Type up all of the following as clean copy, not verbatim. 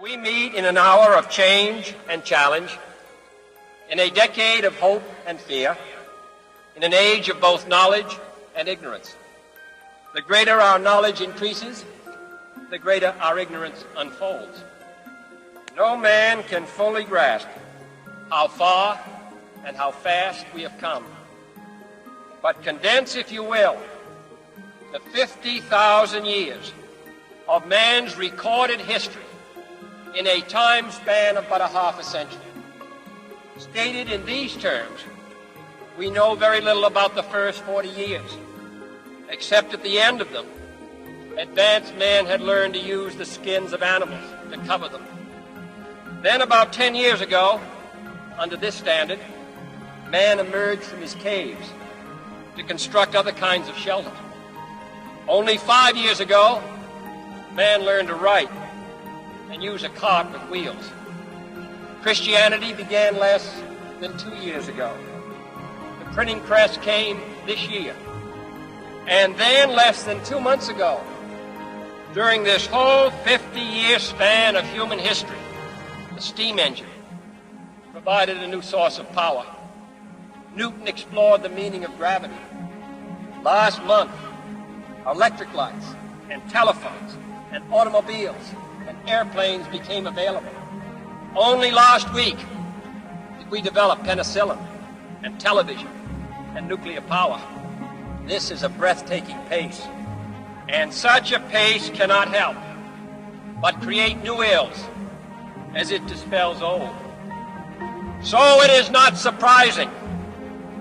We meet in an hour of change and challenge, in a decade of hope and fear, in an age of both knowledge and ignorance. The greater our knowledge increases, the greater our ignorance unfolds. No man can fully grasp how far and how fast we have come. But condense, if you will, the 50,000 years of man's recorded history in a time span of but a half a century. Stated in these terms, we know very little about the first 40 years, except at the end of them, advanced man had learned to use the skins of animals to cover them. Then about 10 years ago, under this standard, man emerged from his caves to construct other kinds of shelter. Only 5 years ago, man learned to write and use a cart with wheels. Christianity began less than 2 years ago. The printing press came this year. And then less than 2 months ago, during this whole 50-year span of human history, the steam engine provided a new source of power. Newton explored the meaning of gravity. Last month, electric lights and telephones and automobiles and airplanes became available. Only last week did we develop penicillin and television and nuclear power. This is a breathtaking pace, and such a pace cannot help but create new ills as it dispels old. So it is not surprising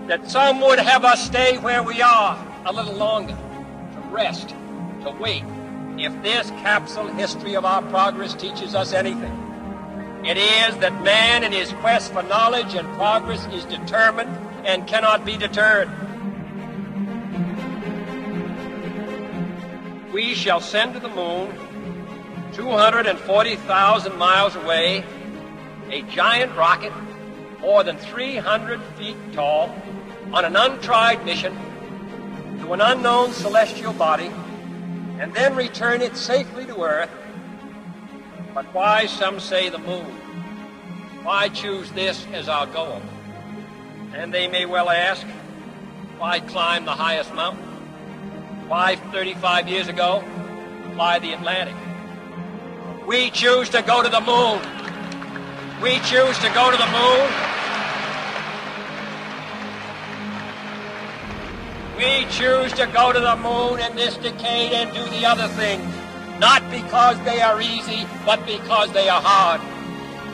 that some would have us stay where we are a little longer, to rest, to wait. If this capsule history of our progress teaches us anything, it is that man in his quest for knowledge and progress is determined and cannot be deterred. We shall send to the moon, 240,000 miles away, a giant rocket more than 300 feet tall on an untried mission to an unknown celestial body, and then return it safely to Earth. But why, some say, the moon? Why choose this as our goal? And they may well ask, why climb the highest mountain? Why 35 years ago fly the Atlantic? We choose to go to the moon. We choose to go to the moon. We choose to go to the moon in this decade and do the other things, not because they are easy, but because they are hard.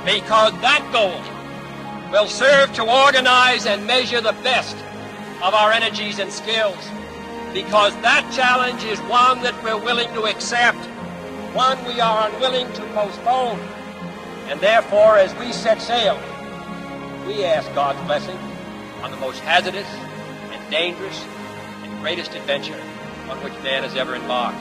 Because that goal will serve to organize and measure the best of our energies and skills. Because that challenge is one that we're willing to accept, one we are unwilling to postpone. And therefore, as we set sail, we ask God's blessing on the most hazardous and dangerous and greatest adventure on which man has ever embarked.